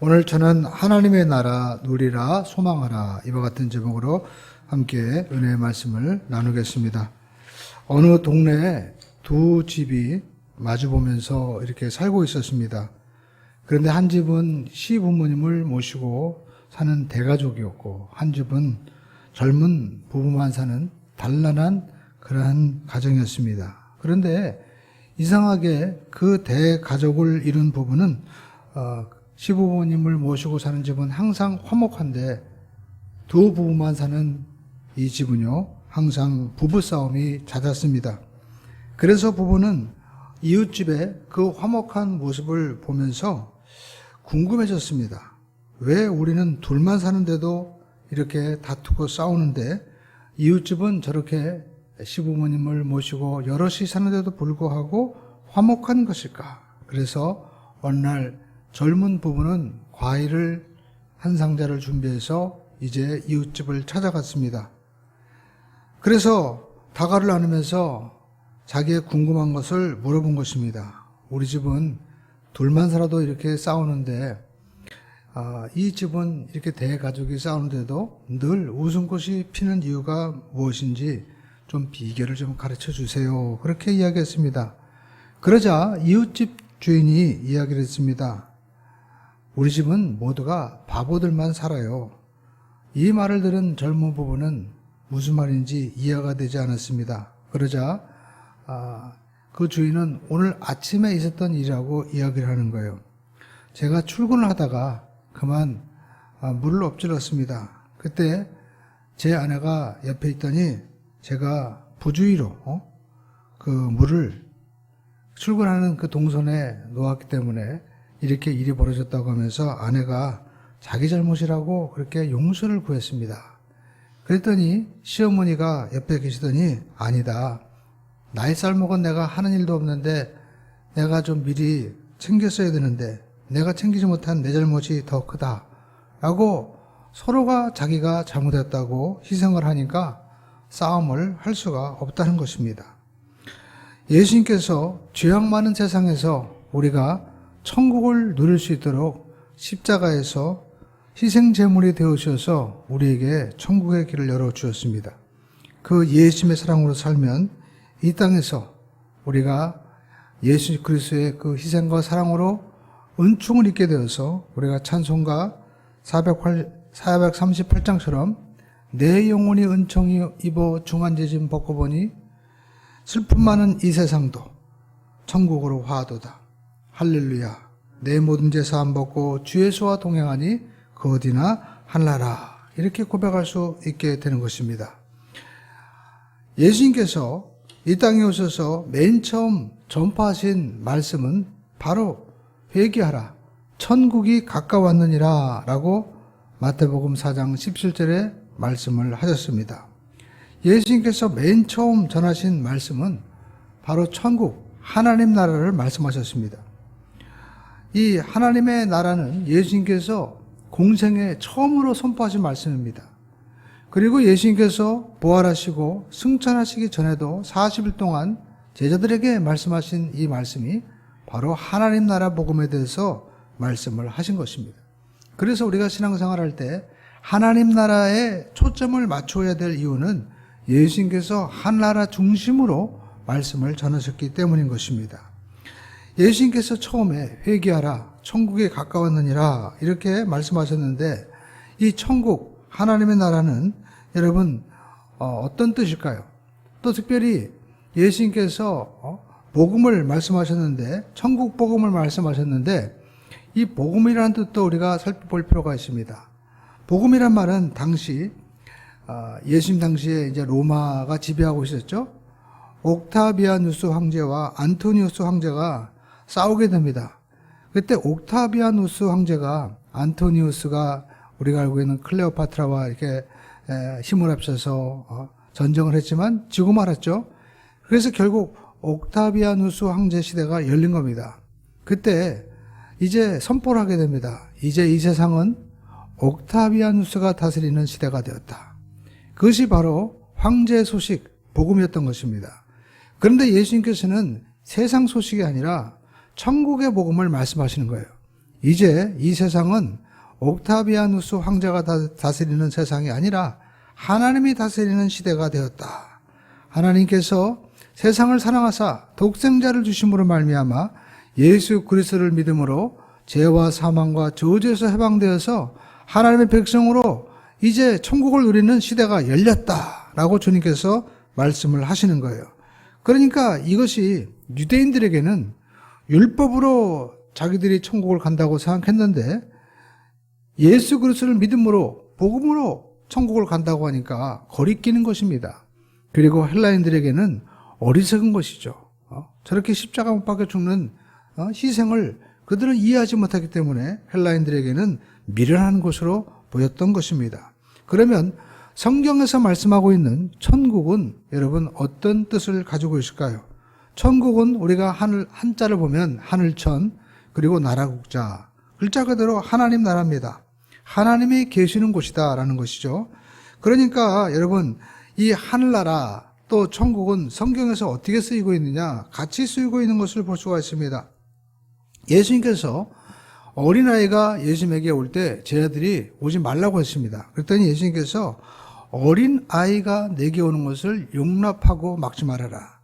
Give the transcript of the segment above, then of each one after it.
오늘 저는 하나님의 나라 누리라 소망하라 이와 같은 제목으로 함께 은혜의 말씀을 나누겠습니다. 어느 동네에 두 집이 마주보면서 이렇게 살고 있었습니다. 그런데 한 집은 시부모님을 모시고 사는 대가족이었고 한 집은 젊은 부부만 사는 단란한 그러한 가정이었습니다. 그런데 이상하게 그 대가족을 이룬 부부는 시부모님을 모시고 사는 집은 항상 화목한데 두 부부만 사는 이 집은요 항상 부부싸움이 잦았습니다. 그래서 부부는 이웃집의 그 화목한 모습을 보면서 궁금해졌습니다. 왜 우리는 둘만 사는데도 이렇게 다투고 싸우는데 이웃집은 저렇게 시부모님을 모시고 여럿이 사는데도 불구하고 화목한 것일까? 그래서 어느 날 젊은 부부는 과일을 한 상자를 준비해서 이제 이웃집을 찾아갔습니다. 그래서 다가를 나누면서 자기의 궁금한 것을 물어본 것입니다. 우리 집은 둘만 살아도 이렇게 싸우는데 이 집은 이렇게 대가족이 싸우는데도 늘 웃음꽃이 피는 이유가 무엇인지 좀 비결을 좀 가르쳐 주세요. 그렇게 이야기했습니다. 그러자 이웃집 주인이 이야기를 했습니다. 우리 집은 모두가 바보들만 살아요. 이 말을 들은 젊은 부부는 무슨 말인지 이해가 되지 않았습니다. 그러자 그 주인은 오늘 아침에 있었던 일이라고 이야기를 하는 거예요. 제가 출근을 하다가 그만 물을 엎질렀습니다. 그때 제 아내가 옆에 있더니 제가 부주의로 그 물을 출근하는 그 동선에 놓았기 때문에 이렇게 일이 벌어졌다고 하면서 아내가 자기 잘못이라고 그렇게 용서를 구했습니다. 그랬더니 시어머니가 옆에 계시더니 아니다. 나이 쌀 먹은 내가 하는 일도 없는데 내가 좀 미리 챙겼어야 되는데 내가 챙기지 못한 내 잘못이 더 크다. 라고 서로가 자기가 잘못했다고 희생을 하니까 싸움을 할 수가 없다는 것입니다. 예수님께서 죄악 많은 세상에서 우리가 천국을 누릴 수 있도록 십자가에서 희생제물이 되어주셔서 우리에게 천국의 길을 열어주셨습니다. 그 예수님의 사랑으로 살면 이 땅에서 우리가 예수 그리스도의 그 희생과 사랑으로 은총을 입게 되어서 우리가 찬송가 438장처럼 내 영혼이 은총이 입어 중한제짐 벗고 보니 슬픔 많은 이 세상도 천국으로 화하도다. 할렐루야. 내 모든 죄 사함 벗고 주 예수와 동행하니 그 어디나 하늘나라. 이렇게 고백할 수 있게 되는 것입니다. 예수님께서 이 땅에 오셔서 맨 처음 전파하신 말씀은 바로 회개하라. 천국이 가까웠느니라 라고 마태복음 4장 17절에 말씀을 하셨습니다. 예수님께서 맨 처음 전하신 말씀은 바로 천국, 하나님 나라를 말씀하셨습니다. 이 하나님의 나라는 예수님께서 공생에 처음으로 선포하신 말씀입니다. 그리고 예수님께서 부활하시고 승천하시기 전에도 40일 동안 제자들에게 말씀하신 이 말씀이 바로 하나님 나라 복음에 대해서 말씀을 하신 것입니다. 그래서 우리가 신앙생활할 때 하나님 나라에 초점을 맞춰야 될 이유는 예수님께서 하나나라 중심으로 말씀을 전하셨기 때문인 것입니다. 예수님께서 처음에 회개하라 천국에 가까웠느니라 이렇게 말씀하셨는데 이 천국 하나님의 나라는 여러분 어떤 뜻일까요? 또 특별히 예수님께서 복음을 말씀하셨는데 천국 복음을 말씀하셨는데 이 복음이라는 뜻도 우리가 살펴볼 필요가 있습니다. 복음이란 말은 당시 예수님 당시에 이제 로마가 지배하고 있었죠. 옥타비아누스 황제와 안토니우스 황제가 싸우게 됩니다. 그때 옥타비아누스 황제가 안토니우스가 우리가 알고 있는 클레오파트라와 이렇게 힘을 합쳐서 전쟁을 했지만 지고 말았죠. 그래서 결국 옥타비아누스 황제 시대가 열린 겁니다. 그때 이제 선포를 하게 됩니다. 이제 이 세상은 옥타비아누스가 다스리는 시대가 되었다. 그것이 바로 황제 소식, 복음이었던 것입니다. 그런데 예수님께서는 세상 소식이 아니라 천국의 복음을 말씀하시는 거예요. 이제 이 세상은 옥타비아누스 황제가 다스리는 세상이 아니라 하나님이 다스리는 시대가 되었다. 하나님께서 세상을 사랑하사 독생자를 주심으로 말미암아 예수 그리스도를 믿음으로 죄와 사망과 저주에서 해방되어서 하나님의 백성으로 이제 천국을 누리는 시대가 열렸다라고 주님께서 말씀을 하시는 거예요. 그러니까 이것이 유대인들에게는 율법으로 자기들이 천국을 간다고 생각했는데 예수 그리스도를 믿음으로 복음으로 천국을 간다고 하니까 거리끼는 것입니다. 그리고 헬라인들에게는 어리석은 것이죠. 저렇게 십자가 못 박혀 죽는 희생을 그들은 이해하지 못하기 때문에 헬라인들에게는 미련한 것으로 보였던 것입니다. 그러면 성경에서 말씀하고 있는 천국은 여러분 어떤 뜻을 가지고 있을까요? 천국은 우리가 한자를 보면 하늘천 그리고 나라국자, 글자 그대로 하나님 나라입니다. 하나님이 계시는 곳이다 라는 것이죠. 그러니까 여러분 이 하늘나라 또 천국은 성경에서 어떻게 쓰이고 있느냐, 같이 쓰이고 있는 것을 볼 수가 있습니다. 예수님께서 어린아이가 예수님에게 올 때 제 아들이 오지 말라고 했습니다. 그랬더니 예수님께서 어린아이가 내게 오는 것을 용납하고 막지 말아라.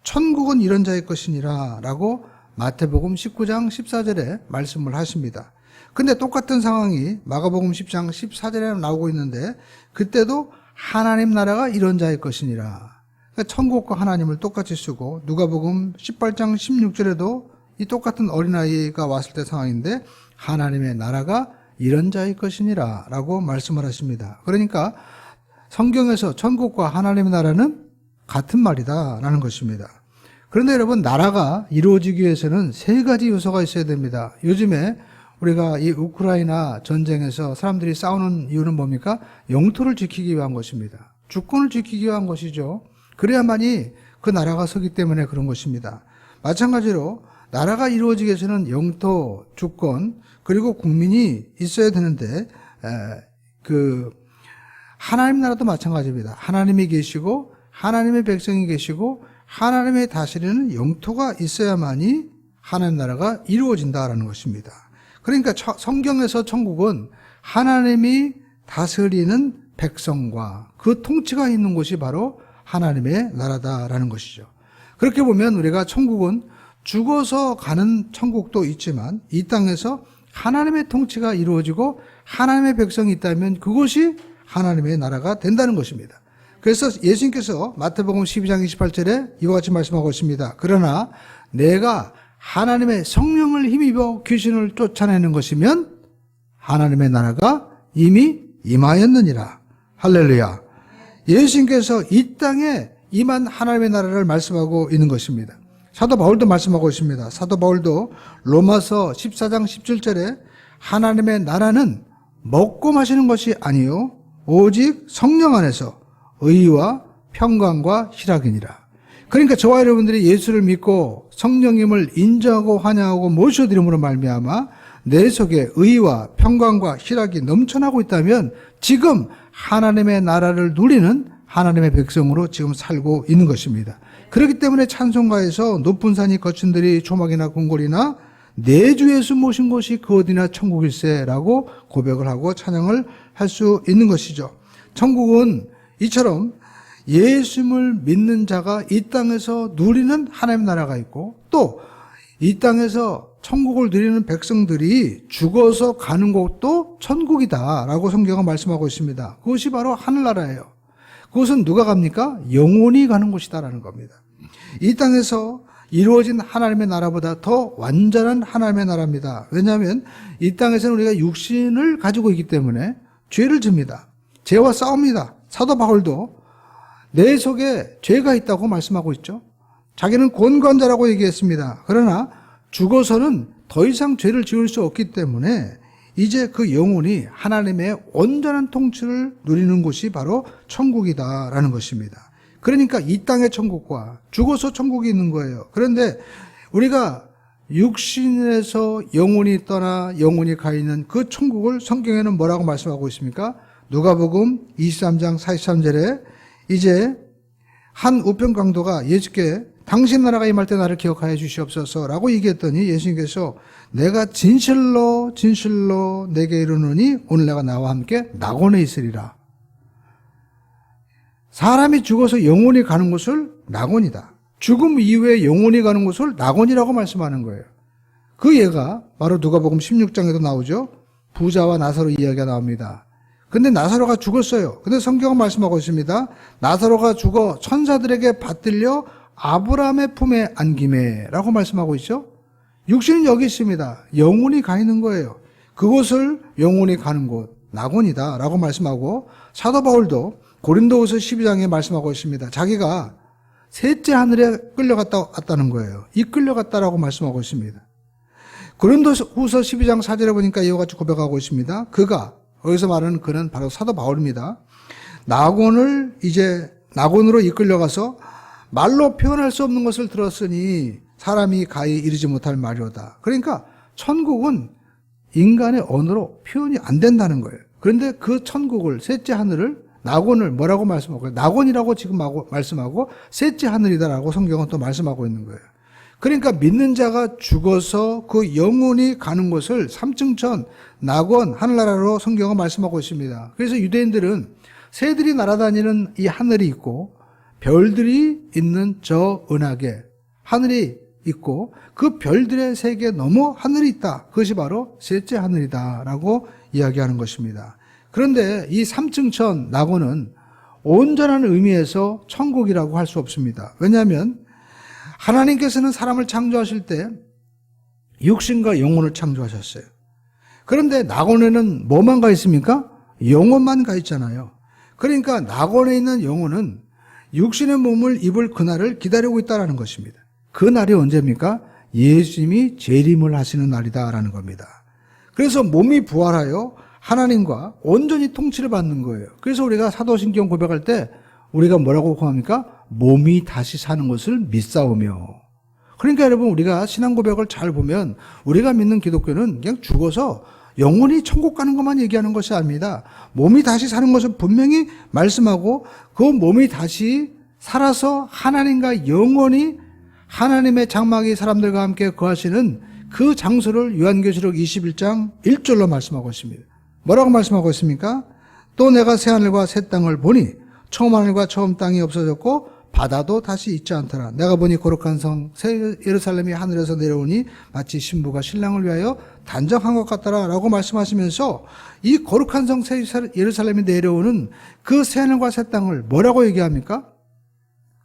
천국은 이런 자의 것이니라 라고 마태복음 19장 14절에 말씀을 하십니다. 근데 똑같은 상황이 마가복음 10장 14절에 나오고 있는데 그때도 하나님 나라가 이런 자의 것이니라. 그러니까 천국과 하나님을 똑같이 쓰고 누가복음 18장 16절에도 이 똑같은 어린아이가 왔을 때 상황인데 하나님의 나라가 이런 자의 것이니라 라고 말씀을 하십니다. 그러니까 성경에서 천국과 하나님의 나라는 같은 말이다 라는 것입니다. 그런데 여러분 나라가 이루어지기 위해서는 세 가지 요소가 있어야 됩니다. 요즘에 우리가 이 우크라이나 전쟁에서 사람들이 싸우는 이유는 뭡니까? 영토를 지키기 위한 것입니다. 주권을 지키기 위한 것이죠. 그래야만이 그 나라가 서기 때문에 그런 것입니다. 마찬가지로 나라가 이루어지기 위해서는 영토, 주권, 그리고 국민이 있어야 되는데 하나님 나라도 마찬가지입니다. 하나님이 계시고 하나님의 백성이 계시고 하나님의 다스리는 영토가 있어야만이 하나님 나라가 이루어진다라는 것입니다. 그러니까 성경에서 천국은 하나님이 다스리는 백성과 그 통치가 있는 곳이 바로 하나님의 나라다라는 것이죠. 그렇게 보면 우리가 천국은 죽어서 가는 천국도 있지만 이 땅에서 하나님의 통치가 이루어지고 하나님의 백성이 있다면 그것이 하나님의 나라가 된다는 것입니다. 그래서 예수님께서 마태복음 12장 28절에 이와 같이 말씀하고 있습니다. 그러나 내가 하나님의 성령을 힘입어 귀신을 쫓아내는 것이면 하나님의 나라가 이미 임하였느니라. 할렐루야. 예수님께서 이 땅에 임한 하나님의 나라를 말씀하고 있는 것입니다. 사도 바울도 말씀하고 있습니다. 사도 바울도 로마서 14장 17절에 하나님의 나라는 먹고 마시는 것이 아니요 오직 성령 안에서 의와 평강과 희락이니라. 그러니까 저와 여러분들이 예수를 믿고 성령님을 인정하고 환영하고 모셔드림으로 말미암아 내 속에 의와 평강과 희락이 넘쳐나고 있다면 지금 하나님의 나라를 누리는 하나님의 백성으로 지금 살고 있는 것입니다. 그렇기 때문에 찬송가에서 높은 산이 거친 들이 조막이나 궁궐이나 내 주 예수 모신 곳이 그 어디나 천국일세라고 고백을 하고 찬양을 할 수 있는 것이죠. 천국은 이처럼 예수를 믿는 자가 이 땅에서 누리는 하나님의 나라가 있고 또 이 땅에서 천국을 누리는 백성들이 죽어서 가는 곳도 천국이다라고 성경은 말씀하고 있습니다. 그것이 바로 하늘나라예요. 그것은 누가 갑니까? 영원히 가는 곳이다라는 겁니다. 이 땅에서 이루어진 하나님의 나라보다 더 완전한 하나님의 나라입니다. 왜냐하면 이 땅에서는 우리가 육신을 가지고 있기 때문에 죄를 집니다. 죄와 싸웁니다. 사도 바울도 내 속에 죄가 있다고 말씀하고 있죠. 자기는 권관자라고 얘기했습니다. 그러나 죽어서는 더 이상 죄를 지을 수 없기 때문에 이제 그 영혼이 하나님의 온전한 통치를 누리는 곳이 바로 천국이다라는 것입니다. 그러니까 이 땅의 천국과 죽어서 천국이 있는 거예요. 그런데 우리가 육신에서 영혼이 떠나 영혼이 가 있는 그 천국을 성경에는 뭐라고 말씀하고 있습니까? 누가복음 23장 43절에 이제 한 우편 강도가 예수께 당신 나라가 임할 때 나를 기억하여 주시옵소서라고 얘기했더니 예수님께서 내가 진실로 진실로 내게 이르노니 오늘 내가 나와 함께 낙원에 있으리라. 사람이 죽어서 영혼이 가는 곳을 낙원이다. 죽음 이후에 영혼이 가는 곳을 낙원이라고 말씀하는 거예요. 그 예가 바로 누가복음 16장에도 나오죠. 부자와 나사로 이야기가 나옵니다. 근데 나사로가 죽었어요. 근데 성경은 말씀하고 있습니다. 나사로가 죽어 천사들에게 받들려 아브라함의 품에 안기매 라고 말씀하고 있죠. 육신은 여기 있습니다. 영혼이 가 있는 거예요. 그곳을 영혼이 가는 곳, 낙원이다 라고 말씀하고, 사도 바울도 고린도후서 12장에 말씀하고 있습니다. 자기가 셋째 하늘에 끌려갔다 왔다는 거예요. 이끌려갔다라고 말씀하고 있습니다. 고린도후서 12장 4절에 보니까 이와 같이 고백하고 있습니다. 그가, 여기서 말하는 그는 바로 사도 바울입니다. 낙원으로 이끌려가서 말로 표현할 수 없는 것을 들었으니 사람이 가히 이르지 못할 말이로다. 그러니까 천국은 인간의 언어로 표현이 안 된다는 거예요. 그런데 그 천국을, 셋째 하늘을, 낙원을 뭐라고 말씀하고, 낙원이라고 지금 말씀하고 셋째 하늘이다라고 성경은 또 말씀하고 있는 거예요. 그러니까 믿는 자가 죽어서 그 영혼이 가는 곳을 삼층천, 낙원, 하늘나라로 성경은 말씀하고 있습니다. 그래서 유대인들은 새들이 날아다니는 이 하늘이 있고 별들이 있는 저 은하계, 하늘이 있고 그 별들의 세계 너머 하늘이 있다. 그것이 바로 셋째 하늘이다라고 이야기하는 것입니다. 그런데 이 삼층천, 낙원은 온전한 의미에서 천국이라고 할 수 없습니다. 왜냐하면 하나님께서는 사람을 창조하실 때 육신과 영혼을 창조하셨어요. 그런데 낙원에는 뭐만 가 있습니까? 영혼만 가 있잖아요. 그러니까 낙원에 있는 영혼은 육신의 몸을 입을 그날을 기다리고 있다는 것입니다. 그 날이 언제입니까? 예수님이 재림을 하시는 날이다라는 겁니다. 그래서 몸이 부활하여 하나님과 온전히 통치를 받는 거예요. 그래서 우리가 사도신경 고백할 때 우리가 뭐라고 고합니까? 몸이 다시 사는 것을 믿사오며. 그러니까 여러분, 우리가 신앙 고백을 잘 보면 우리가 믿는 기독교는 그냥 죽어서 영혼이 천국 가는 것만 얘기하는 것이 아닙니다. 몸이 다시 사는 것을 분명히 말씀하고 그 몸이 다시 살아서 하나님과 영원히 하나님의 장막이 사람들과 함께 거하시는 그 장소를 요한계시록 21장 1절로 말씀하고 있습니다. 뭐라고 말씀하고 있습니까? 또 내가 새하늘과 새 땅을 보니 처음 하늘과 처음 땅이 없어졌고 바다도 다시 있지 않더라. 내가 보니 거룩한 성 새 예루살렘이 하늘에서 내려오니 마치 신부가 신랑을 위하여 단정한 것 같더라 라고 말씀하시면서 이 거룩한 성 새 예루살렘이 내려오는 그 새하늘과 새 땅을 뭐라고 얘기합니까?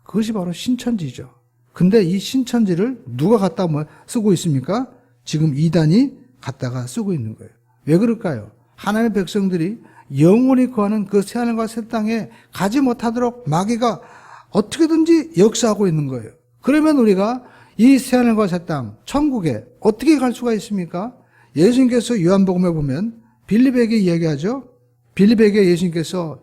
그것이 바로 신천지죠. 근데 이 신천지를 누가 갖다 쓰고 있습니까? 지금 이단이 갖다가 쓰고 있는 거예요. 왜 그럴까요? 하나님의 백성들이 영원히 거하는 그 새하늘과 새 땅에 가지 못하도록 마귀가 어떻게든지 역사하고 있는 거예요. 그러면 우리가 이 새하늘과 새 땅, 천국에 어떻게 갈 수가 있습니까? 예수님께서 요한복음에 보면 빌립에게 이야기하죠. 빌립에게 예수님께서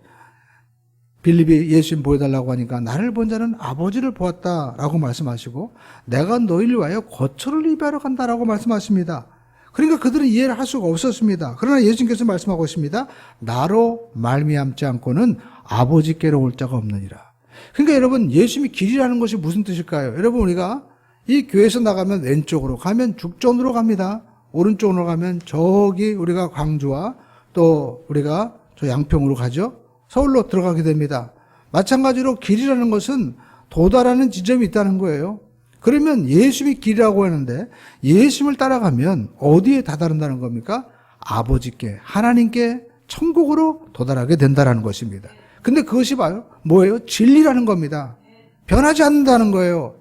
빌립이 예수님 보여달라고 하니까 나를 본 자는 아버지를 보았다라고 말씀하시고 내가 너희를 위하여 거처를 예비하러 간다라고 말씀하십니다. 그러니까 그들은 이해를 할 수가 없었습니다. 그러나 예수님께서 말씀하고 있습니다. 나로 말미암지 않고는 아버지께로 올 자가 없느니라. 그러니까 여러분, 예수님이 길이라는 것이 무슨 뜻일까요? 여러분, 우리가 이 교회에서 나가면 왼쪽으로 가면 죽전으로 갑니다. 오른쪽으로 가면 저기 우리가 광주와 또 우리가 저 양평으로 가죠. 서울로 들어가게 됩니다. 마찬가지로 길이라는 것은 도달하는 지점이 있다는 거예요. 그러면 예수님이 길이라고 하는데 예수님을 따라가면 어디에 다다른다는 겁니까? 아버지께, 하나님께, 천국으로 도달하게 된다는 것입니다. 근데 그것이 뭐예요? 진리라는 겁니다. 변하지 않는다는 거예요.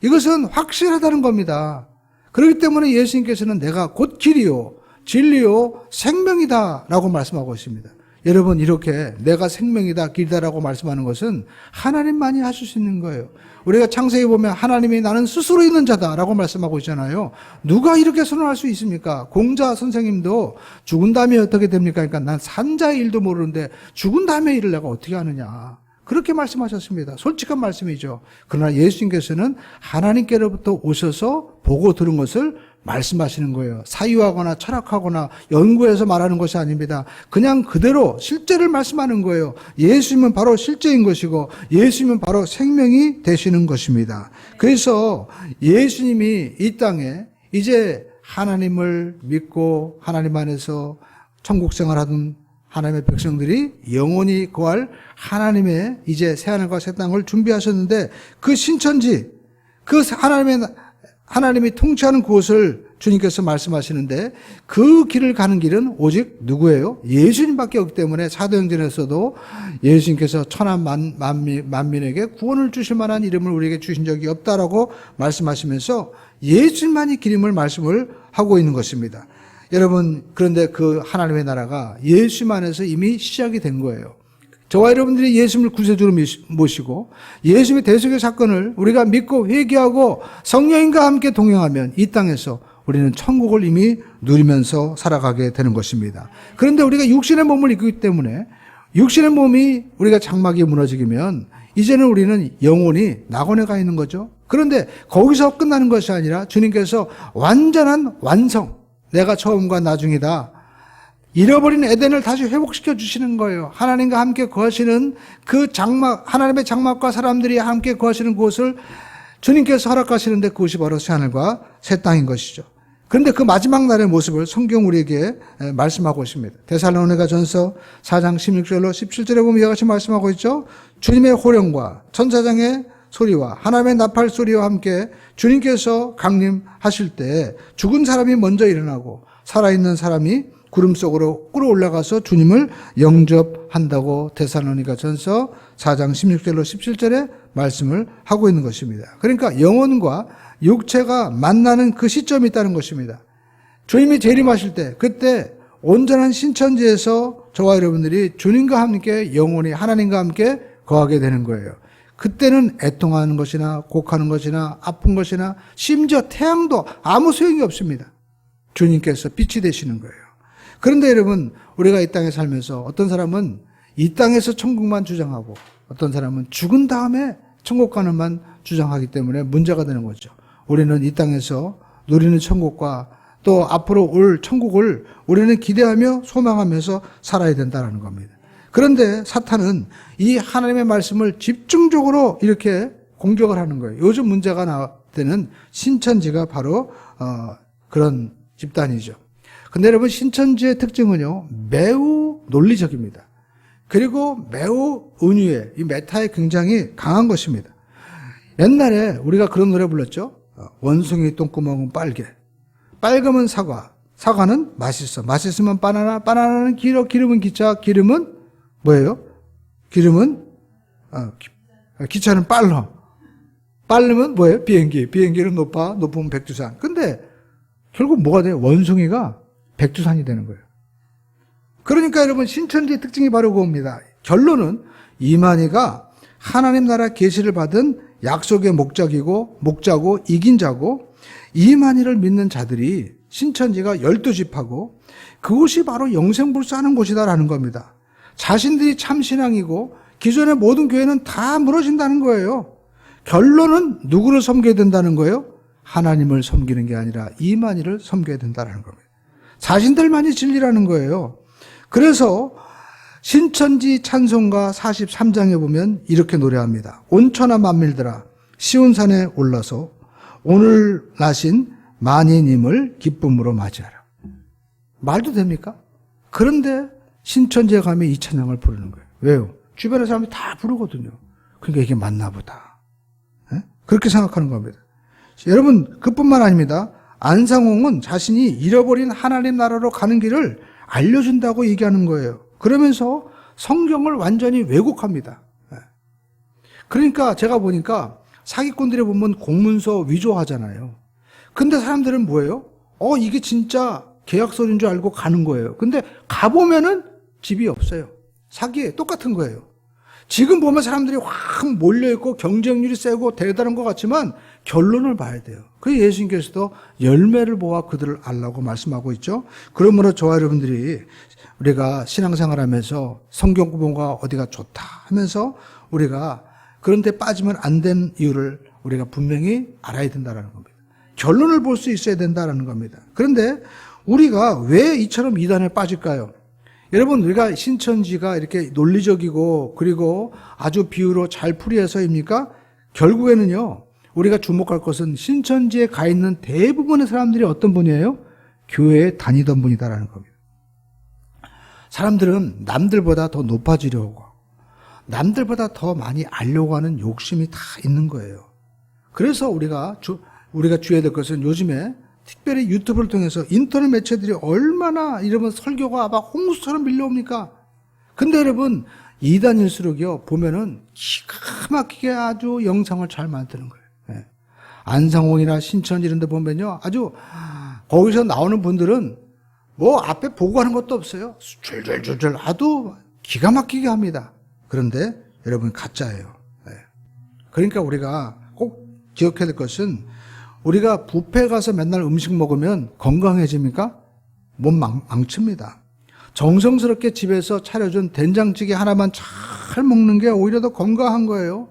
이것은 확실하다는 겁니다. 그렇기 때문에 예수님께서는 내가 곧 길이요, 진리요, 생명이다 라고 말씀하고 있습니다. 여러분, 이렇게 내가 생명이다, 길이다라고 말씀하는 것은 하나님만이 하실 수 있는 거예요. 우리가 창세기 보면 하나님이 나는 스스로 있는 자다라고 말씀하고 있잖아요. 누가 이렇게 선언할 수 있습니까? 공자 선생님도 죽은 다음에 어떻게 됩니까? 그러니까 난 산자의 일도 모르는데 죽은 다음에 일을 내가 어떻게 하느냐. 그렇게 말씀하셨습니다. 솔직한 말씀이죠. 그러나 예수님께서는 하나님께로부터 오셔서 보고 들은 것을 말씀하시는 거예요. 사유하거나 철학하거나 연구해서 말하는 것이 아닙니다. 그냥 그대로 실제를 말씀하는 거예요. 예수님은 바로 실제인 것이고 예수님은 바로 생명이 되시는 것입니다. 그래서 예수님이 이 땅에 이제 하나님을 믿고 하나님 안에서 천국 생활하던 하나님의 백성들이 영원히 거할 하나님의 이제 새하늘과 새 땅을 준비하셨는데 그 신천지, 그 하나님이 통치하는 그곳을 주님께서 말씀하시는데 그 길을 가는 길은 오직 누구예요? 예수님밖에 없기 때문에 사도행전에서도 예수님께서 천하 만민에게 구원을 주실 만한 이름을 우리에게 주신 적이 없다라고 말씀하시면서 예수님만이 길임을 말씀을 하고 있는 것입니다. 여러분, 그런데 그 하나님의 나라가 예수님 안에서 이미 시작이 된 거예요. 저와 여러분들이 예수님을 구세주로 모시고 예수님의 대속의 사건을 우리가 믿고 회개하고 성령님과 함께 동행하면 이 땅에서 우리는 천국을 이미 누리면서 살아가게 되는 것입니다. 그런데 우리가 육신의 몸을 입기 때문에 육신의 몸이 우리가 장막이 무너지면 이제는 우리는 영혼이 낙원에 가 있는 거죠. 그런데 거기서 끝나는 것이 아니라 주님께서 완전한 완성, 내가 처음과 나중이다. 잃어버린 에덴을 다시 회복시켜 주시는 거예요. 하나님과 함께 거하시는 그 장막, 하나님의 장막과 사람들이 함께 거하시는 곳을 주님께서 허락하시는데 그것이 바로 새하늘과 새 땅인 것이죠. 그런데 그 마지막 날의 모습을 성경 우리에게 말씀하고 있습니다. 데살로니가전서 4장 16절로 17절에 보면 이와 같이 말씀하고 있죠. 주님의 호령과 천사장의 소리와 하나님의 나팔 소리와 함께 주님께서 강림하실 때 죽은 사람이 먼저 일어나고 살아있는 사람이 구름 속으로 끌어올라가서 주님을 영접한다고 데살로니가전서 4장 16절로 17절에 말씀을 하고 있는 것입니다. 그러니까 영혼과 육체가 만나는 그 시점이 있다는 것입니다. 주님이 재림하실 때 그때 온전한 신천지에서 저와 여러분들이 주님과 함께 영혼이 하나님과 함께 거하게 되는 거예요. 그때는 애통하는 것이나 곡하는 것이나 아픈 것이나 심지어 태양도 아무 소용이 없습니다. 주님께서 빛이 되시는 거예요. 그런데 여러분, 우리가 이 땅에 살면서 어떤 사람은 이 땅에서 천국만 주장하고 어떤 사람은 죽은 다음에 천국 가는만 주장하기 때문에 문제가 되는 거죠. 우리는 이 땅에서 누리는 천국과 또 앞으로 올 천국을 우리는 기대하며 소망하면서 살아야 된다는 겁니다. 그런데 사탄은 이 하나님의 말씀을 집중적으로 이렇게 공격을 하는 거예요. 요즘 문제가 되는 신천지가 바로 그런 집단이죠. 근데 여러분, 신천지의 특징은요, 매우 논리적입니다. 그리고 매우 은유에, 이 메타에 굉장히 강한 것입니다. 옛날에 우리가 그런 노래 불렀죠. 원숭이 똥구멍은 빨개. 빨으면 사과. 사과는 맛있어. 맛있으면 바나나. 바나나는 길어. 기름은 기차. 기름은 뭐예요? 기름은, 기차는 빨라. 빠르면 뭐예요? 비행기. 비행기는 높아. 높으면 백두산. 근데 결국 뭐가 돼요? 원숭이가 백두산이 되는 거예요. 그러니까 여러분, 신천지의 특징이 바로 그겁니다. 결론은 이만희가 하나님 나라 계시를 받은 약속의 목자고 이긴 자고, 이만희를 믿는 자들이 신천지가 12집하고 그것이 바로 영생불사하는 곳이다라는 겁니다. 자신들이 참신앙이고 기존의 모든 교회는 다 무너진다는 거예요. 결론은 누구를 섬겨야 된다는 거예요? 하나님을 섬기는 게 아니라 이만희를 섬겨야 된다는 겁니다. 자신들만이 진리라는 거예요. 그래서 신천지 찬송가 43장에 보면 이렇게 노래합니다. 온천하 만밀들아 시온산에 올라서 오늘 나신 만인임을 기쁨으로 맞이하라. 말도 됩니까? 그런데 신천지에 가면 이 찬양을 부르는 거예요. 왜요? 주변의 사람이 다 부르거든요. 그러니까 이게 맞나 보다. 그렇게 생각하는 겁니다. 여러분, 그뿐만 아닙니다. 안상홍은 자신이 잃어버린 하나님 나라로 가는 길을 알려준다고 얘기하는 거예요. 그러면서 성경을 완전히 왜곡합니다. 그러니까 제가 보니까 사기꾼들이 보면 공문서 위조하잖아요. 근데 사람들은 뭐예요? 이게 진짜 계약서인 줄 알고 가는 거예요. 근데 가보면은 집이 없어요. 사기에 똑같은 거예요. 지금 보면 사람들이 확 몰려있고 경쟁률이 세고 대단한 것 같지만 결론을 봐야 돼요. 그래서 예수님께서도 열매를 보아 그들을 알라고 말씀하고 있죠. 그러므로 저와 여러분들이 우리가 신앙생활하면서 성경 구분과 어디가 좋다 하면서 우리가 그런 데 빠지면 안 된 이유를 우리가 분명히 알아야 된다는 겁니다. 결론을 볼 수 있어야 된다는 겁니다. 그런데 우리가 왜 이처럼 이단에 빠질까요? 여러분, 우리가 신천지가 이렇게 논리적이고 그리고 아주 비유로 잘 풀이해서입니까? 결국에는요, 우리가 주목할 것은 신천지에 가 있는 대부분의 사람들이 어떤 분이에요? 교회에 다니던 분이다라는 겁니다. 사람들은 남들보다 더 높아지려고, 남들보다 더 많이 알려고 하는 욕심이 다 있는 거예요. 그래서 우리가 주의해야 될 것은 요즘에 특별히 유튜브를 통해서 인터넷 매체들이 얼마나 이러면 설교가 막 홍수처럼 밀려옵니까? 근데 여러분, 이단일수록요, 보면은 기가 막히게 아주 영상을 잘 만드는 거예요. 예. 안상홍이나 신천지 이런 데 보면요, 아주 거기서 나오는 분들은 뭐 앞에 보고 하는 것도 없어요. 줄줄줄줄 아주 기가 막히게 합니다. 그런데 여러분, 가짜예요. 예. 그러니까 우리가 꼭 기억해야 될 것은, 우리가 뷔페 가서 맨날 음식 먹으면 건강해집니까? 몸 망칩니다. 정성스럽게 집에서 차려준 된장찌개 하나만 잘 먹는 게 오히려 더 건강한 거예요.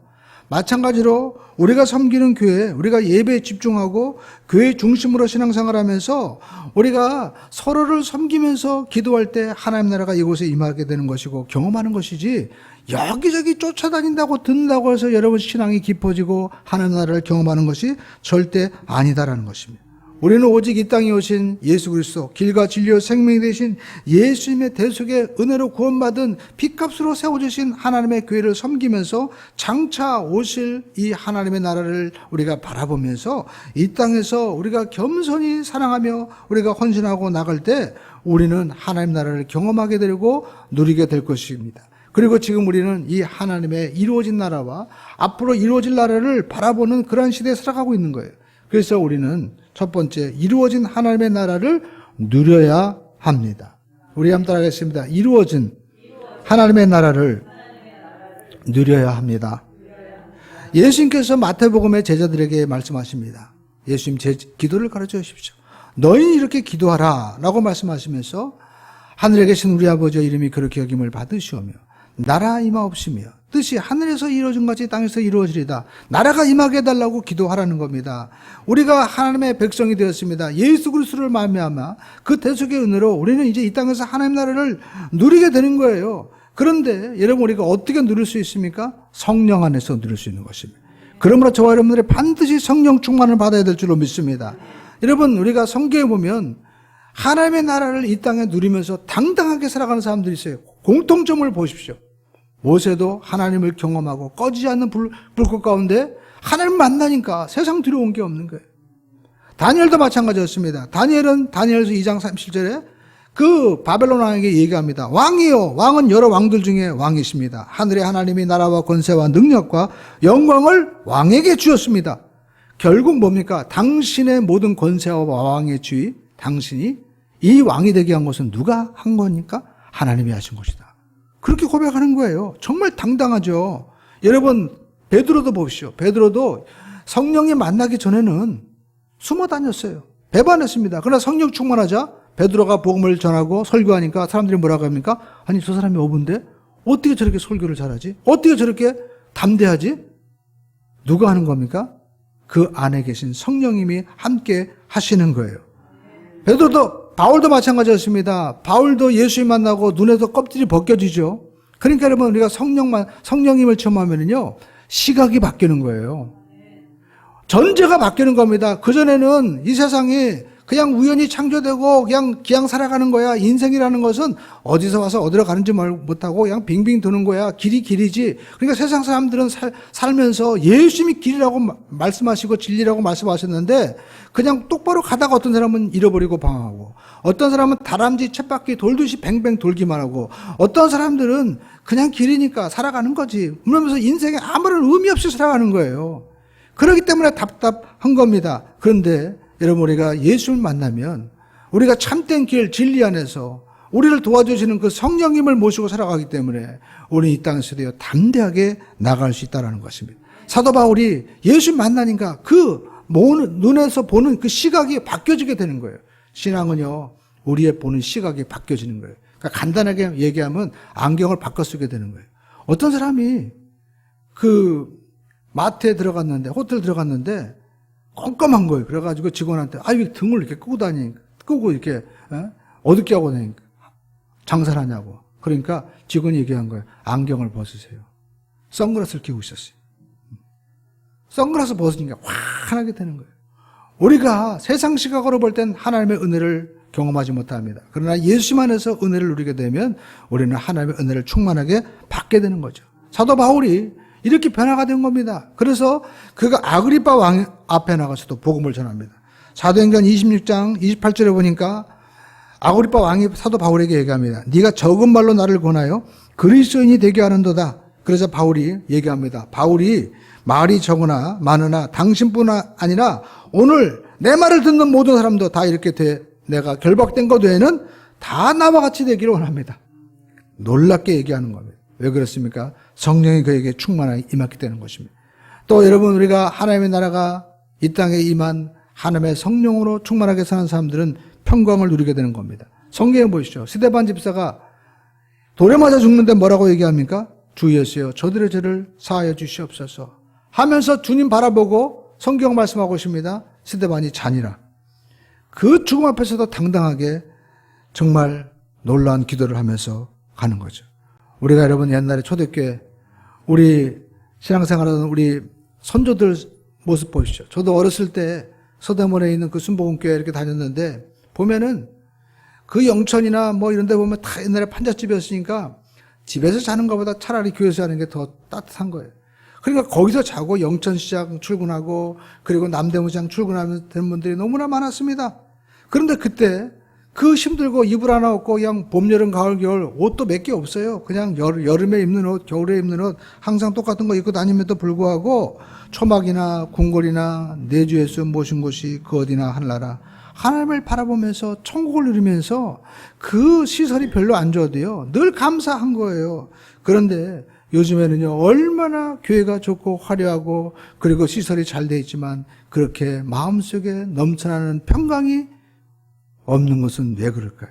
마찬가지로 우리가 섬기는 교회, 우리가 예배에 집중하고 교회 중심으로 신앙생활하면서 우리가 서로를 섬기면서 기도할 때 하나님 나라가 이곳에 임하게 되는 것이고 경험하는 것이지, 여기저기 쫓아다닌다고 듣는다고 해서 여러분 신앙이 깊어지고 하나님 나라를 경험하는 것이 절대 아니다라는 것입니다. 우리는 오직 이 땅에 오신 예수 그리스도, 길과 진리와 생명이 되신 예수님의 대속의 은혜로 구원받은 피값으로 세워주신 하나님의 교회를 섬기면서 장차 오실 이 하나님의 나라를 우리가 바라보면서 이 땅에서 우리가 겸손히 사랑하며 우리가 헌신하고 나갈 때 우리는 하나님 나라를 경험하게 되고 누리게 될 것입니다. 그리고 지금 우리는 이 하나님의 이루어진 나라와 앞으로 이루어질 나라를 바라보는 그러한 시대에 살아가고 있는 거예요. 그래서 우리는 첫 번째, 이루어진 하나님의 나라를 누려야 합니다. 우리 한번 따라하겠습니다. 이루어진 하나님의 나라를 누려야 합니다. 예수님께서 마태복음의 제자들에게 말씀하십니다. 예수님 기도를 가르쳐 주십시오. 너희는 이렇게 기도하라 라고 말씀하시면서, 하늘에 계신 우리 아버지의 이름이 그렇게 여김을 받으시오며 나라 임하옵시며 뜻이 하늘에서 이루어진 것이 땅에서 이루어지리다. 나라가 임하게 해달라고 기도하라는 겁니다. 우리가 하나님의 백성이 되었습니다. 예수 그리스도를 말미암아 그 대속의 은혜로 우리는 이제 이 땅에서 하나님 나라를 누리게 되는 거예요. 그런데 여러분, 우리가 어떻게 누릴 수 있습니까? 성령 안에서 누릴 수 있는 것입니다. 그러므로 저와 여러분들이 반드시 성령 충만을 받아야 될 줄로 믿습니다. 여러분, 우리가 성경에 보면 하나님의 나라를 이 땅에 누리면서 당당하게 살아가는 사람들이 있어요. 공통점을 보십시오. 모세도 하나님을 경험하고 꺼지지 않는 불꽃 가운데 하나님 만나니까 세상 두려운 게 없는 거예요. 다니엘도 마찬가지였습니다. 다니엘은 다니엘서 2장 37절에 그 바벨론 왕에게 얘기합니다. 왕이요, 왕은 여러 왕들 중에 왕이십니다. 하늘의 하나님이 나라와 권세와 능력과 영광을 왕에게 주었습니다. 결국 뭡니까? 당신의 모든 권세와 왕의 주의, 당신이 이 왕이 되게 한 것은 누가 한 거니까? 하나님이 하신 것이다. 그렇게 고백하는 거예요. 정말 당당하죠. 여러분, 베드로도 보십시오. 베드로도 성령이 만나기 전에는 숨어 다녔어요. 배반했습니다. 그러나 성령 충만하자 베드로가 복음을 전하고 설교하니까 사람들이 뭐라고 합니까? 아니, 저 사람이 어부인데 어떻게 저렇게 설교를 잘하지? 어떻게 저렇게 담대하지? 누가 하는 겁니까? 그 안에 계신 성령님이 함께 하시는 거예요. 바울도 마찬가지였습니다. 바울도 예수님 만나고 눈에서 껍질이 벗겨지죠. 그러니까 여러분, 우리가 성령님을 체험하면요, 시각이 바뀌는 거예요. 전제가 바뀌는 겁니다. 그전에는 이 세상이 그냥 우연히 창조되고 그냥 살아가는 거야. 인생이라는 것은 어디서 와서 어디로 가는지 못하고 그냥 빙빙 도는 거야. 길이 길이지. 그러니까 세상 사람들은 살면서 예수님이 길이라고 말씀하시고 진리라고 말씀하셨는데 그냥 똑바로 가다가 어떤 사람은 잃어버리고 방황하고, 어떤 사람은 다람쥐 쳇바퀴 돌듯이 뱅뱅 돌기만 하고, 어떤 사람들은 그냥 길이니까 살아가는 거지. 그러면서 인생에 아무런 의미 없이 살아가는 거예요. 그렇기 때문에 답답한 겁니다. 그런데 여러분, 우리가 예수를 만나면 우리가 참된 길, 진리 안에서 우리를 도와주시는 그 성령님을 모시고 살아가기 때문에 우리는 이 땅에서도 담대하게 나갈 수 있다는 것입니다. 사도 바울이 예수 만나니까 그 눈에서 보는 그 시각이 바뀌어지게 되는 거예요. 신앙은요, 우리의 보는 시각이 바뀌어지는 거예요. 그러니까 간단하게 얘기하면 안경을 바꿔 쓰게 되는 거예요. 어떤 사람이 그 마트에 들어갔는데, 호텔 들어갔는데 껌껌한 거예요. 그래가지고 직원한테, 왜 등을 이렇게 끄고 이렇게, 어둡게 하고 다니니까 장사를 하냐고. 그러니까 직원이 얘기한 거예요. 안경을 벗으세요. 선글라스를 끼고 있었어요. 선글라스 벗으니까 환하게 되는 거예요. 우리가 세상 시각으로 볼 땐 하나님의 은혜를 경험하지 못합니다. 그러나 예수님 안에서 은혜를 누리게 되면 우리는 하나님의 은혜를 충만하게 받게 되는 거죠. 사도 바울이 이렇게 변화가 된 겁니다. 그래서 그가 아그리파 왕 앞에 나가서도 복음을 전합니다. 사도행전 26장 28절에 보니까 아그리파 왕이 사도 바울에게 얘기합니다. 네가 적은 말로 나를 권하여 그리스도인이 되게 하는도다. 그래서 바울이 얘기합니다. 바울이 말이 적으나 많으나 당신뿐 아니라 오늘 내 말을 듣는 모든 사람도 다 이렇게 내가 결박된 것 외에는 다 나와 같이 되기를 원합니다. 놀랍게 얘기하는 겁니다. 왜 그렇습니까? 성령이 그에게 충만하게 임했기 때문인 것입니다. 또 여러분, 우리가 하나님의 나라가 이 땅에 임한 하나님의 성령으로 충만하게 사는 사람들은 평강을 누리게 되는 겁니다. 성경에 보시죠. 스데반 집사가 돌에 맞아 죽는데 뭐라고 얘기합니까? 주 예수여, 저들의 죄를 사하여 주시옵소서 하면서 주님 바라보고 성경 말씀하고 있습니다. 스데반이 잔이라. 그 죽음 앞에서도 당당하게 정말 놀라운 기도를 하면서 가는 거죠. 우리가 여러분 옛날에 초대교회 우리 신앙생활하는 우리 선조들 모습 보시죠. 저도 어렸을 때 서대문에 있는 그 순복음교회 이렇게 다녔는데 보면은 그 영천이나 뭐 이런 데 보면 다 옛날에 판잣집이었으니까 집에서 자는 것보다 차라리 교회에서 자는 게 더 따뜻한 거예요. 그러니까 거기서 자고 영천시장 출근하고 그리고 남대문시장 출근하는 분들이 너무나 많았습니다. 그런데 그때 그 힘들고 이불 하나 없고 그냥 봄, 여름, 가을, 겨울 옷도 몇 개 없어요. 그냥 여름에 입는 옷, 겨울에 입는 옷 항상 똑같은 거 입고 다님에도 불구하고 초막이나 궁궐이나 내주에서 모신 곳이 그 어디나 하늘나라 하나님을 바라보면서 천국을 누리면서 그 시설이 별로 안 좋아도요. 늘 감사한 거예요. 그런데 요즘에는요. 얼마나 교회가 좋고 화려하고 그리고 시설이 잘 돼 있지만 그렇게 마음속에 넘쳐나는 평강이 없는 것은 왜 그럴까요?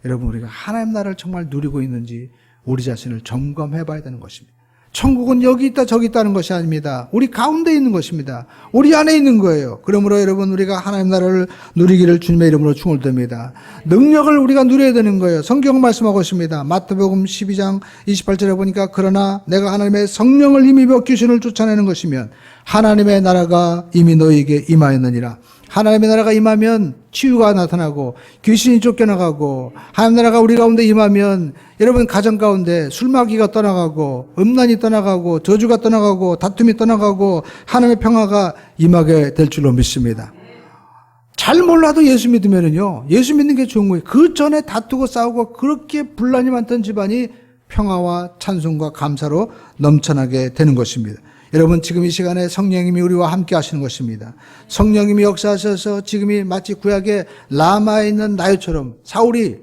여러분, 우리가 하나님 나라를 정말 누리고 있는지 우리 자신을 점검해 봐야 되는 것입니다. 천국은 여기 있다 저기 있다는 것이 아닙니다. 우리 가운데 있는 것입니다. 우리 안에 있는 거예요. 그러므로 여러분, 우리가 하나님 나라를 누리기를 주님의 이름으로 축원드립니다. 능력을 우리가 누려야 되는 거예요. 성경 말씀하고 있습니다. 마태복음 12장 28절에 보니까 그러나 내가 하나님의 성령을 힘입어 귀신을 쫓아내는 것이면 하나님의 나라가 이미 너희에게 임하였느니라. 하나님의 나라가 임하면 치유가 나타나고 귀신이 쫓겨나가고 하나님 나라가 우리 가운데 임하면 여러분 가정 가운데 술마귀가 떠나가고 음란이 떠나가고 저주가 떠나가고 다툼이 떠나가고 하나님의 평화가 임하게 될 줄로 믿습니다. 잘 몰라도 예수 믿으면은요, 예수 믿는 게 좋은 거예요. 그 전에 다투고 싸우고 그렇게 분란이 많던 집안이 평화와 찬송과 감사로 넘쳐나게 되는 것입니다. 여러분, 지금 이 시간에 성령님이 우리와 함께 하시는 것입니다. 성령님이 역사하셔서 지금이 마치 구약의 라마에 있는 나요처럼 사울이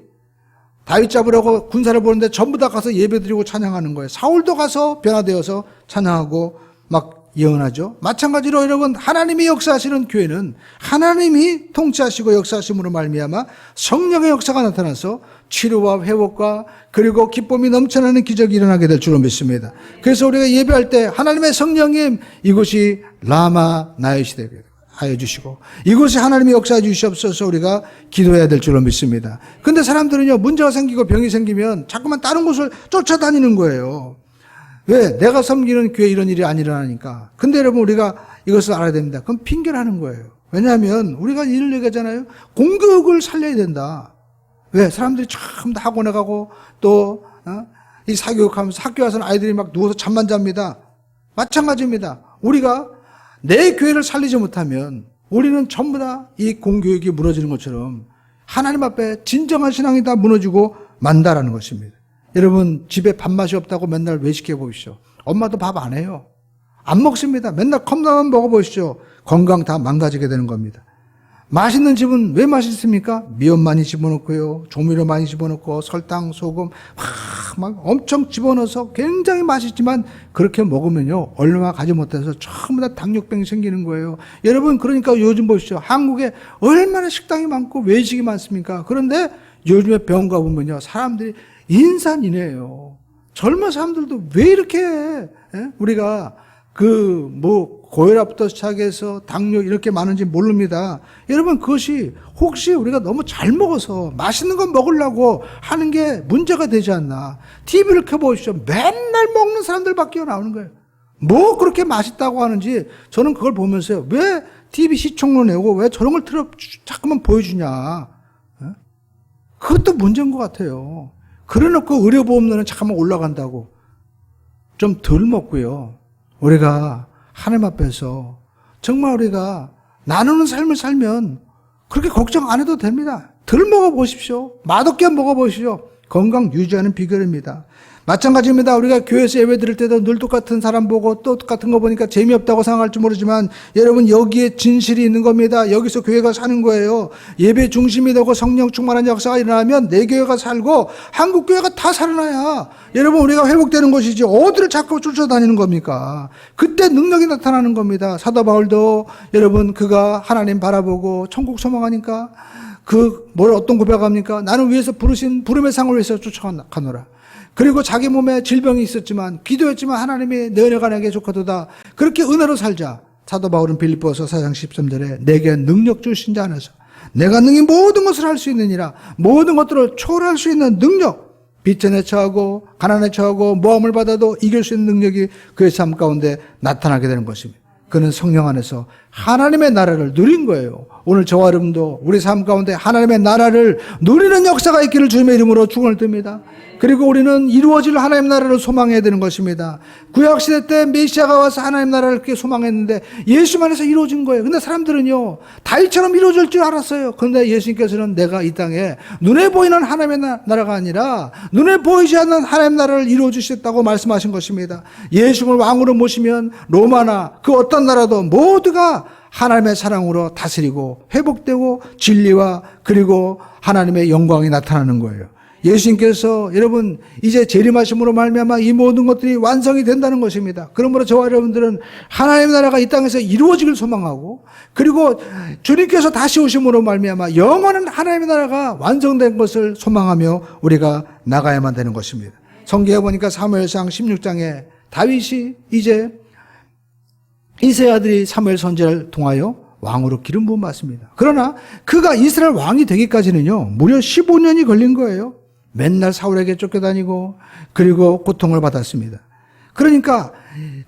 다윗 잡으려고 군사를 보는데 전부 다 가서 예배드리고 찬양하는 거예요. 사울도 가서 변화되어서 찬양하고 막 예언하죠. 마찬가지로 여러분, 하나님이 역사하시는 교회는 하나님이 통치하시고 역사하심으로 말미암아 성령의 역사가 나타나서 치료와 회복과 그리고 기쁨이 넘쳐나는 기적이 일어나게 될 줄로 믿습니다. 그래서 우리가 예배할 때 하나님의 성령님, 이곳이 라마 나요시 되게 하여 주시고 이곳이 하나님의 역사해 주시옵소서 우리가 기도해야 될 줄로 믿습니다. 근데 사람들은요, 문제가 생기고 병이 생기면 자꾸만 다른 곳을 쫓아다니는 거예요. 왜? 내가 섬기는 교회 이런 일이 안 일어나니까. 근데 여러분, 우리가 이것을 알아야 됩니다. 그럼 핑계를 하는 거예요. 왜냐하면 우리가 이를 얘기하잖아요. 공교육을 살려야 된다. 왜? 사람들이 참 다 학원에 가고 또 이 사교육하면서 학교 와서는 아이들이 막 누워서 잠만 잡니다. 마찬가지입니다. 우리가 내 교회를 살리지 못하면 우리는 전부 다 이 공교육이 무너지는 것처럼 하나님 앞에 진정한 신앙이 다 무너지고 만다라는 것입니다. 여러분, 집에 밥맛이 없다고 맨날 외식해 보십시오. 엄마도 밥 안 해요. 안 먹습니다. 맨날 컵라면 먹어보십시오. 건강 다 망가지게 되는 겁니다. 맛있는 집은 왜 맛있습니까? 미원 많이 집어넣고요, 조미료 많이 집어넣고 설탕, 소금 막 엄청 집어넣어서 굉장히 맛있지만 그렇게 먹으면요, 얼마 가지 못해서 전부 다 당뇨병이 생기는 거예요. 여러분, 그러니까 요즘 보십시오. 한국에 얼마나 식당이 많고 외식이 많습니까? 그런데 요즘에 병원 가보면요, 사람들이 인산이네요. 젊은 사람들도 왜 이렇게 우리가 고혈압부터 시작해서 당뇨 이렇게 많은지 모릅니다. 여러분, 그것이 혹시 우리가 너무 잘 먹어서 맛있는 거 먹으려고 하는 게 문제가 되지 않나. TV를 켜보십시오. 맨날 먹는 사람들밖에 나오는 거예요. 뭐 그렇게 맛있다고 하는지 저는 그걸 보면서요. 왜 TV 시청료 내고 왜 저런 걸 자꾸만 보여주냐. 그것도 문제인 것 같아요. 그래놓고 의료보험료는 잠깐만 올라간다고. 좀 덜 먹고요. 우리가 하나님 앞에서 정말 우리가 나누는 삶을 살면 그렇게 걱정 안 해도 됩니다. 덜 먹어보십시오. 맛없게 먹어보십시오. 건강 유지하는 비결입니다. 마찬가지입니다. 우리가 교회에서 예배 드릴 때도 늘 똑같은 사람 보고 또 똑같은 거 보니까 재미없다고 생각할지 모르지만 여러분, 여기에 진실이 있는 겁니다. 여기서 교회가 사는 거예요. 예배 중심이 되고 성령 충만한 역사가 일어나면 내 교회가 살고 한국 교회가 다 살아나야 여러분 우리가 회복되는 것이지 어디를 자꾸 쫓아다니는 겁니까? 그때 능력이 나타나는 겁니다. 사도 바울도 여러분 그가 하나님 바라보고 천국 소망하니까 뭘 어떤 고백합니까? 나는 위에서 부르신 부름의 상을 위해서 쫓아가노라. 그리고 자기 몸에 질병이 있었지만 기도했지만 하나님이 내 은혜가 내게 족하도다. 그렇게 은혜로 살자. 사도 바울은 빌립보서 4장 13절에 내게 능력 주신 자 안에서 내가 능히 모든 것을 할 수 있느니라. 모든 것들을 초월할 수 있는 능력. 빚전에 처하고 가난에 처하고 모함을 받아도 이길 수 있는 능력이 그의 삶 가운데 나타나게 되는 것입니다. 그는 성령 안에서 하나님의 나라를 누린 거예요. 오늘 저와 여러분도 우리 삶 가운데 하나님의 나라를 누리는 역사가 있기를 주님의 이름으로 축원을 드립니다. 그리고 우리는 이루어질 하나님 나라를 소망해야 되는 것입니다. 구약시대 때 메시아가 와서 하나님 나라를 그렇게 소망했는데 예수만에서 이루어진 거예요. 근데 사람들은요, 다윗처럼 이루어질 줄 알았어요. 그런데 예수님께서는 내가 이 땅에 눈에 보이는 하나님의 나라가 아니라 눈에 보이지 않는 하나님 나라를 이루어주셨다고 말씀하신 것입니다. 예수를 왕으로 모시면 로마나 그 어떤 나라도 모두가 하나님의 사랑으로 다스리고 회복되고 진리와 그리고 하나님의 영광이 나타나는 거예요. 예수님께서 여러분 이제 재림하심으로 말미암아 이 모든 것들이 완성이 된다는 것입니다. 그러므로 저와 여러분들은 하나님의 나라가 이 땅에서 이루어지길 소망하고 그리고 주님께서 다시 오심으로 말미암아 영원한 하나님의 나라가 완성된 것을 소망하며 우리가 나가야만 되는 것입니다. 성경에 보니까 사무엘상 16장에 다윗이 이제 이새의 아들이 사무엘 선지자를 통하여 왕으로 기름 부음 받습니다. 그러나 그가 이스라엘 왕이 되기까지는요 무려 15년이 걸린 거예요. 맨날 사울에게 쫓겨다니고 그리고 고통을 받았습니다. 그러니까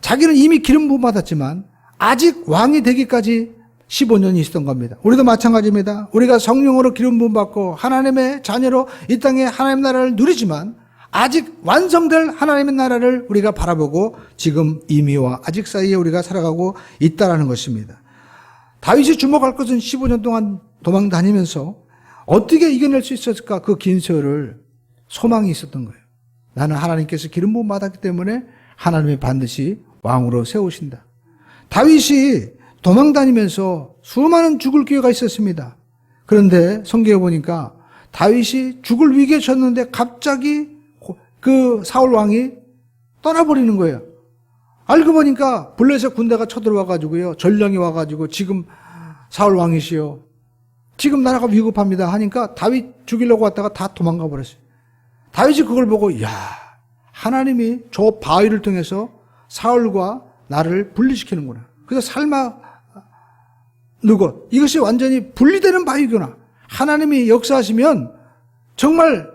자기는 이미 기름 부음 받았지만 아직 왕이 되기까지 15년이 있었던 겁니다. 우리도 마찬가지입니다. 우리가 성령으로 기름 부음 받고 하나님의 자녀로 이 땅에 하나님의 나라를 누리지만 아직 완성될 하나님의 나라를 우리가 바라보고 지금 이미와 아직 사이에 우리가 살아가고 있다라는 것입니다. 다윗이 주목할 것은 15년 동안 도망 다니면서 어떻게 이겨낼 수 있었을까? 그 긴 세월을 소망이 있었던 거예요. 나는 하나님께서 기름 부음 받았기 때문에 하나님이 반드시 왕으로 세우신다. 다윗이 도망 다니면서 수많은 죽을 기회가 있었습니다. 그런데 성경에 보니까 다윗이 죽을 위기에 처했는데 갑자기 그 사울 왕이 떠나버리는 거예요. 알고 보니까 블레셋 군대가 쳐들어와가지고요. 전령이 와가지고 지금 사울 왕이시요. 지금 나라가 위급합니다 하니까 다윗 죽이려고 왔다가 다 도망가 버렸어요. 다윗이 그걸 보고 야, 하나님이 저 바위를 통해서 사울과 나를 분리시키는구나. 그래서 삶아 누구 이것이 완전히 분리되는 바위구나. 하나님이 역사하시면 정말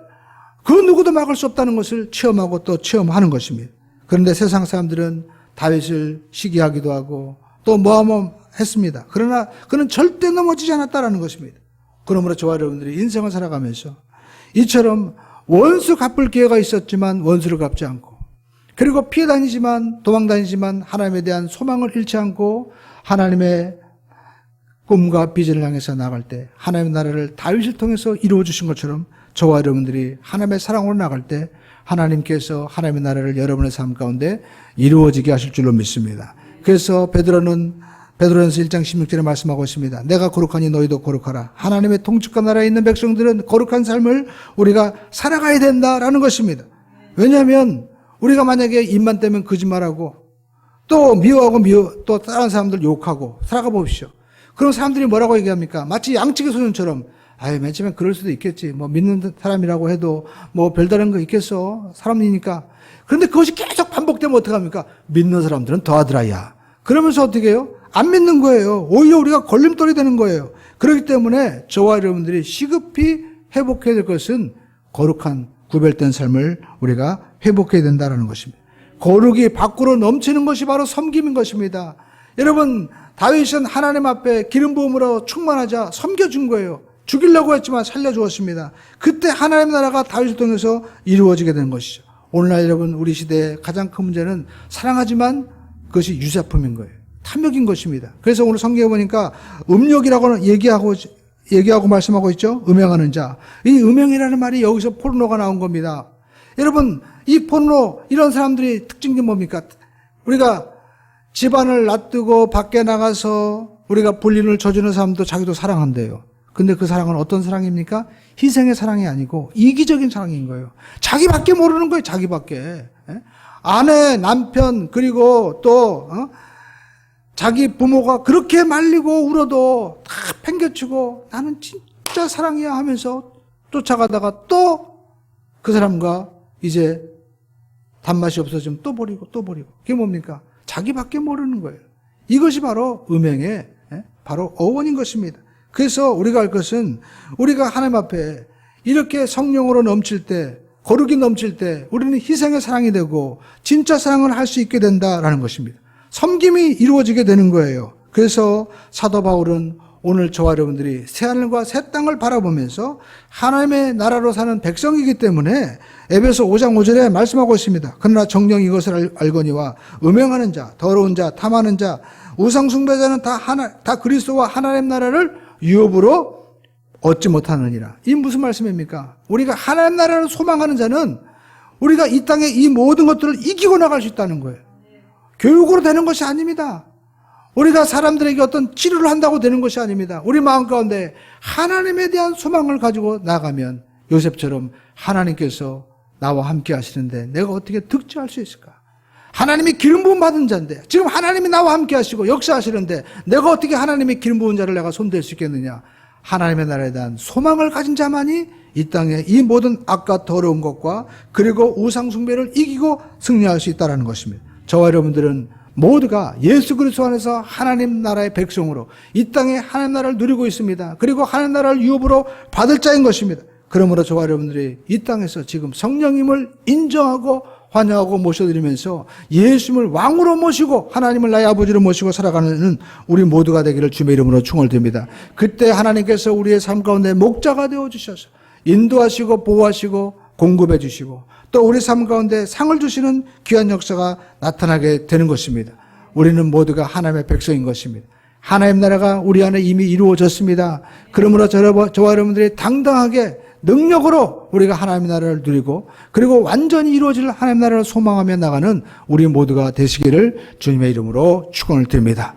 그 누구도 막을 수 없다는 것을 체험하고 또 체험하는 것입니다. 그런데 세상 사람들은 다윗을 시기하기도 하고 또 모함했습니다. 그러나 그는 절대 넘어지지 않았다라는 것입니다. 그러므로 저와 여러분들이 인생을 살아가면서 이처럼 원수 갚을 기회가 있었지만 원수를 갚지 않고 그리고 피해 다니지만 도망 다니지만 하나님에 대한 소망을 잃지 않고 하나님의 꿈과 비전을 향해서 나갈 때 하나님의 나라를 다윗을 통해서 이루어 주신 것처럼 저와 여러분들이 하나님의 사랑으로 나갈 때 하나님께서 하나님의 나라를 여러분의 삶 가운데 이루어지게 하실 줄로 믿습니다. 그래서 베드로전서 1장 16절에 말씀하고 있습니다. 내가 거룩하니 너희도 거룩하라. 하나님의 통치권 나라에 있는 백성들은 거룩한 삶을 우리가 살아가야 된다라는 것입니다. 왜냐하면 우리가 만약에 입만 떼면 거짓말하고 또 미워하고 또 다른 사람들 욕하고 살아가 보십시오. 그럼 사람들이 뭐라고 얘기합니까? 마치 양치기 소년처럼 아유, 맨 처음엔 그럴 수도 있겠지. 뭐 믿는 사람이라고 해도 뭐 별다른 거 있겠어. 사람이니까. 그런데 그것이 계속 반복되면 어떡합니까? 믿는 사람들은 더하더라, 야. 그러면서 어떻게 해요? 안 믿는 거예요. 오히려 우리가 걸림돌이 되는 거예요. 그렇기 때문에 저와 여러분들이 시급히 회복해야 될 것은 거룩한 구별된 삶을 우리가 회복해야 된다는 것입니다. 거룩이 밖으로 넘치는 것이 바로 섬김인 것입니다. 여러분, 다윗은 하나님 앞에 기름 부음으로 충만하자 섬겨준 거예요. 죽이려고 했지만 살려주었습니다. 그때 하나님 나라가 다윗을 통해서 이루어지게 된 것이죠. 오늘날 여러분, 우리 시대의 가장 큰 문제는 사랑하지만 그것이 유사품인 거예요. 탐욕인 것입니다. 그래서 오늘 성경에 보니까 음욕이라고는 얘기하고 말씀하고 있죠. 음행하는 자. 이 음행이라는 말이 여기서 포르노가 나온 겁니다. 여러분, 이 포르노, 이런 사람들이 특징이 뭡니까? 우리가 집안을 놔두고 밖에 나가서 우리가 불륜을 저지르는 사람도 자기도 사랑한대요. 근데 그 사랑은 어떤 사랑입니까? 희생의 사랑이 아니고 이기적인 사랑인 거예요. 자기밖에 모르는 거예요. 자기밖에. 아내, 남편, 그리고 또 자기 부모가 그렇게 말리고 울어도 다 팽개치고 나는 진짜 사랑이야 하면서 쫓아가다가 또 그 사람과 이제 단맛이 없어지면 또 버리고 또 버리고. 그게 뭡니까? 자기밖에 모르는 거예요. 이것이 바로 음행의 바로 어원인 것입니다. 그래서 우리가 할 것은 우리가 하나님 앞에 이렇게 성령으로 넘칠 때, 거룩이 넘칠 때 우리는 희생의 사랑이 되고 진짜 사랑을 할 수 있게 된다라는 것입니다. 섬김이 이루어지게 되는 거예요. 그래서 사도 바울은 오늘 저와 여러분들이 새하늘과 새 땅을 바라보면서 하나님의 나라로 사는 백성이기 때문에 에베소 5장 5절에 말씀하고 있습니다. 그러나 정녕 이것을 알거니와 음행하는 자, 더러운 자, 탐하는 자, 우상 숭배자는 다 그리스도와 하나님 나라를 유업으로 얻지 못하느니라. 이 무슨 말씀입니까? 우리가 하나님 나라를 소망하는 자는 우리가 이 땅에 이 모든 것들을 이기고 나갈 수 있다는 거예요. 교육으로 되는 것이 아닙니다. 우리가 사람들에게 어떤 치료를 한다고 되는 것이 아닙니다. 우리 마음 가운데 하나님에 대한 소망을 가지고 나가면 요셉처럼 하나님께서 나와 함께 하시는데 내가 어떻게 득지할 수 있을까? 하나님이 기름 부음 받은 자인데 지금 하나님이 나와 함께 하시고 역사하시는데 내가 어떻게 하나님의 기름 부은 자를 내가 손댈 수 있겠느냐? 하나님의 나라에 대한 소망을 가진 자만이 이 땅에 이 모든 악과 더러운 것과 그리고 우상 숭배를 이기고 승리할 수 있다는 것입니다. 저와 여러분들은 모두가 예수 그리스도 안에서 하나님 나라의 백성으로 이 땅에 하나님 나라를 누리고 있습니다. 그리고 하나님 나라를 유업으로 받을 자인 것입니다. 그러므로 저와 여러분들이 이 땅에서 지금 성령님을 인정하고 환영하고 모셔드리면서 예수님을 왕으로 모시고 하나님을 나의 아버지로 모시고 살아가는 우리 모두가 되기를 주의 이름으로 축원드립니다. 그때 하나님께서 우리의 삶 가운데 목자가 되어주셔서 인도하시고 보호하시고 공급해 주시고 또 우리 삶 가운데 상을 주시는 귀한 역사가 나타나게 되는 것입니다. 우리는 모두가 하나님의 백성인 것입니다. 하나님 나라가 우리 안에 이미 이루어졌습니다. 그러므로 저와 여러분들이 당당하게 능력으로 우리가 하나님의 나라를 누리고 그리고 완전히 이루어질 하나님의 나라를 소망하며 나가는 우리 모두가 되시기를 주님의 이름으로 축원을 드립니다.